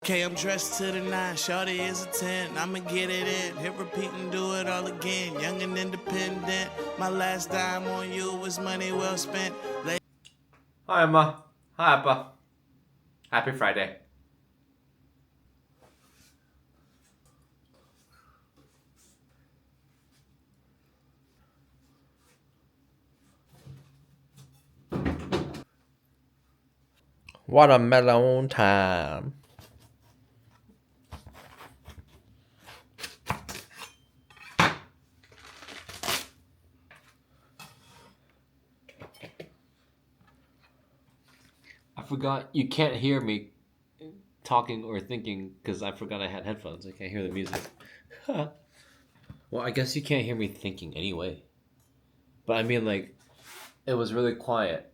Okay, I'm dressed to the nine, shawty is a 10. I'ma get it in, hit repeat and do it all again. Young and independent, my last dime on you was money well spent. Hi, Umma. Hi, Appa. Happy Friday. Watermelon time. I forgot you can't hear me talking or thinking because I forgot I had headphones. I can't hear the music. Well, I guess you can't hear me thinking anyway. But I mean, like, it was really quiet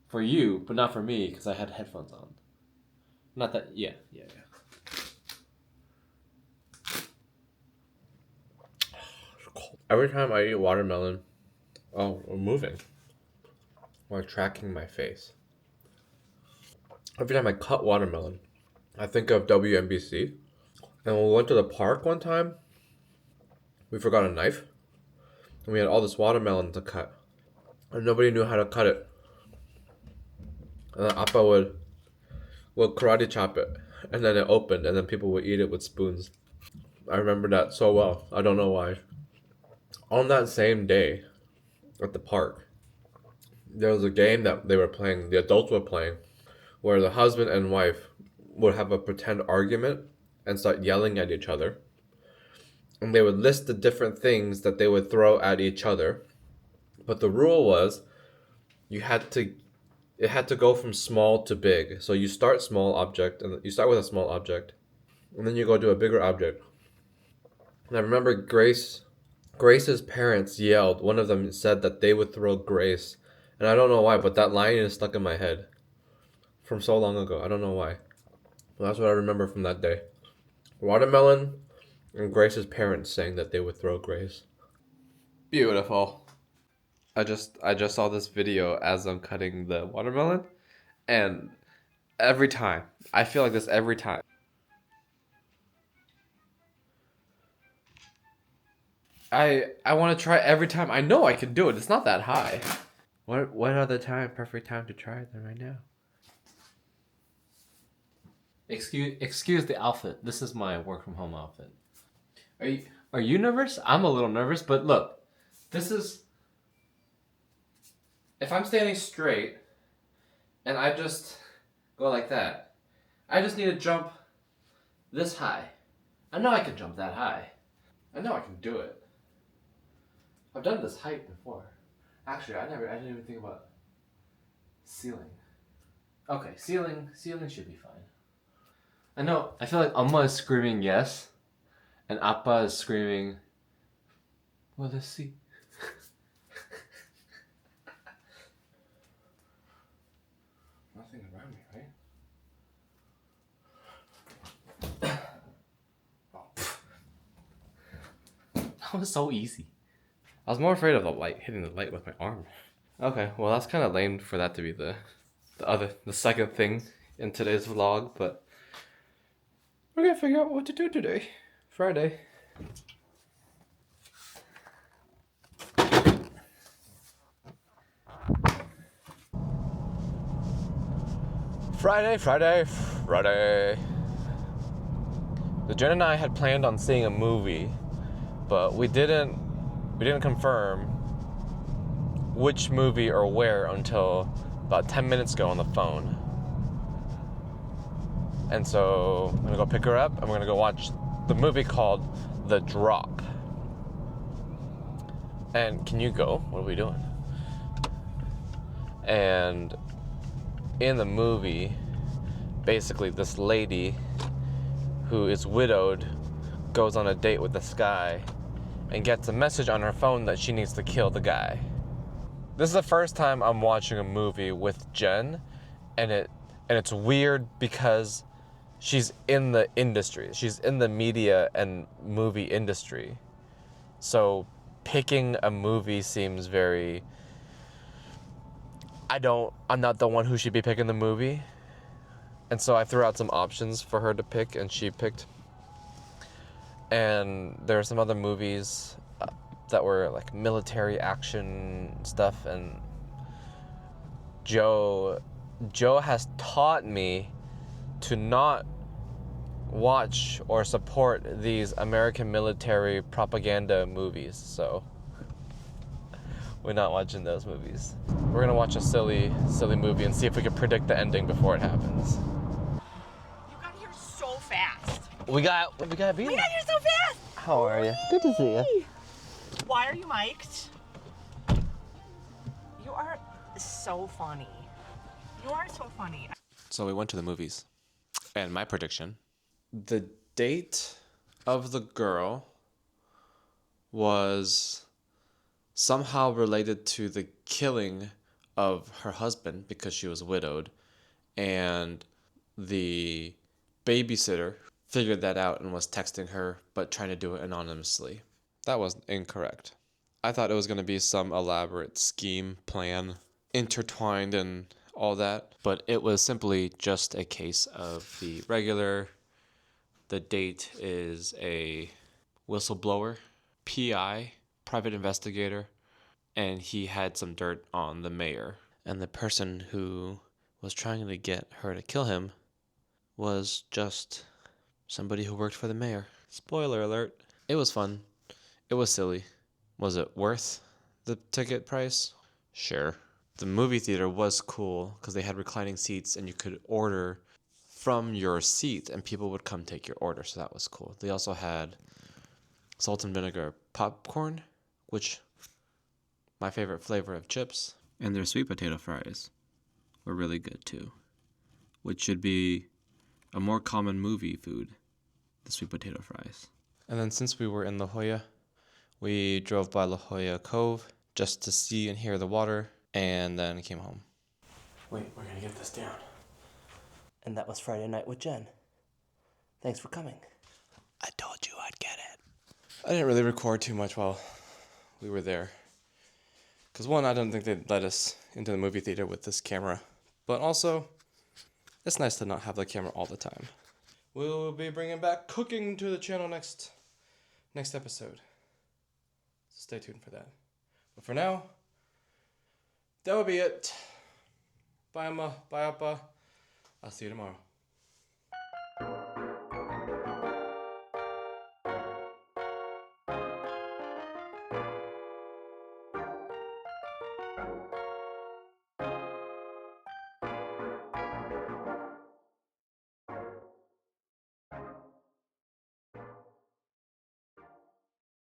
for you, but not for me because I had headphones on. Not that, yeah. Every time I eat watermelon, oh, I'm moving or tracking my face. Every time I cut watermelon, I think of WNBC. And when we went to the park one time, we forgot a knife. And we had all this watermelon to cut. And nobody knew how to cut it. And then Appa would karate chop it. And then it opened, and then people would eat it with spoons. I remember that so well. I don't know why. On that same day, at the park, there was a game that they were playing, the adults were playing, where the husband and wife would have a pretend argument and start yelling at each other. And they would list the different things that they would throw at each other. But the rule was it had to go from small to big. So you start and you start with a small object, and then you go to a bigger object. And I remember Grace's parents yelled. One of them said that they would throw Grace. And I don't know why, but that line is stuck in my head from so long ago. I don't know why. Well, that's what I remember from that day. Watermelon and Grace's parents saying that they would throw Grace. Beautiful. I just saw this video as I'm cutting the watermelon, and every time I feel like this every time. I want to try every time. I know I can do it. It's not that high. What other perfect time to try it than right now? Excuse the outfit. This is my work from home outfit. Are you nervous? I'm a little nervous, but look, this is. If I'm standing straight, and I just go like that, I just need to jump this high. I know I can jump that high. I know I can do it. I've done this height before. Actually, I didn't even think about ceiling. Okay, ceiling should be fine. I know, I feel like Umma is screaming yes, and Appa is screaming, well, let's see. Nothing around me, right? That was so easy. I was more afraid of the light, hitting the light with my arm. Okay, well that's kind of lame for that to be the second thing in today's vlog, but we're gonna figure out what to do today. Friday. Friday. The Jen and I had planned on seeing a movie, but we didn't confirm which movie or where until about 10 minutes ago on the phone. And so I'm gonna go pick her up and we're gonna go watch the movie called The Drop. And can you go? What are we doing? And in the movie, basically this lady who is widowed goes on a date with this guy and gets a message on her phone that she needs to kill the guy. This is the first time I'm watching a movie with Jen, and it's weird because she's in the industry. She's in the media and movie industry. So picking a movie seems very... I'm not the one who should be picking the movie. And so I threw out some options for her to pick, and she picked. And there are some other movies that were like military action stuff, and Joe has taught me to not watch or support these American military propaganda movies. So we're not watching those movies. We're gonna watch a silly movie and see if we can predict the ending before it happens. You got here so fast. We got beat. We got here so fast. How are you? Good to see you. Why are you mic'd? You are so funny. You are so funny. So we went to the movies, and my prediction: the date of the girl was somehow related to the killing of her husband because she was widowed, and the babysitter figured that out and was texting her but trying to do it anonymously. That was incorrect. I thought it was going to be some elaborate scheme, plan, intertwined and all that, but it was simply just a case of the date is a whistleblower, PI, private investigator, and he had some dirt on the mayor. And the person who was trying to get her to kill him was just somebody who worked for the mayor. Spoiler alert. It was fun. It was silly. Was it worth the ticket price? Sure. The movie theater was cool because they had reclining seats and you could order from your seat and people would come take your order, so that was cool. They also had salt and vinegar popcorn, which my favorite flavor of chips. And their sweet potato fries were really good too, which should be a more common movie food, the sweet potato fries. And then since we were in La Jolla, we drove by La Jolla Cove just to see and hear the water, and then came home. Wait, we're gonna get this down. And that was Friday Night with Jen. Thanks for coming. I told you I'd get it. I didn't really record too much while we were there. Because one, I don't think they'd let us into the movie theater with this camera. But also, it's nice to not have the camera all the time. We'll be bringing back cooking to the channel next episode. So stay tuned for that. But for now, that will be it. Bye, Umma. Bye, Appa. I'll see you tomorrow.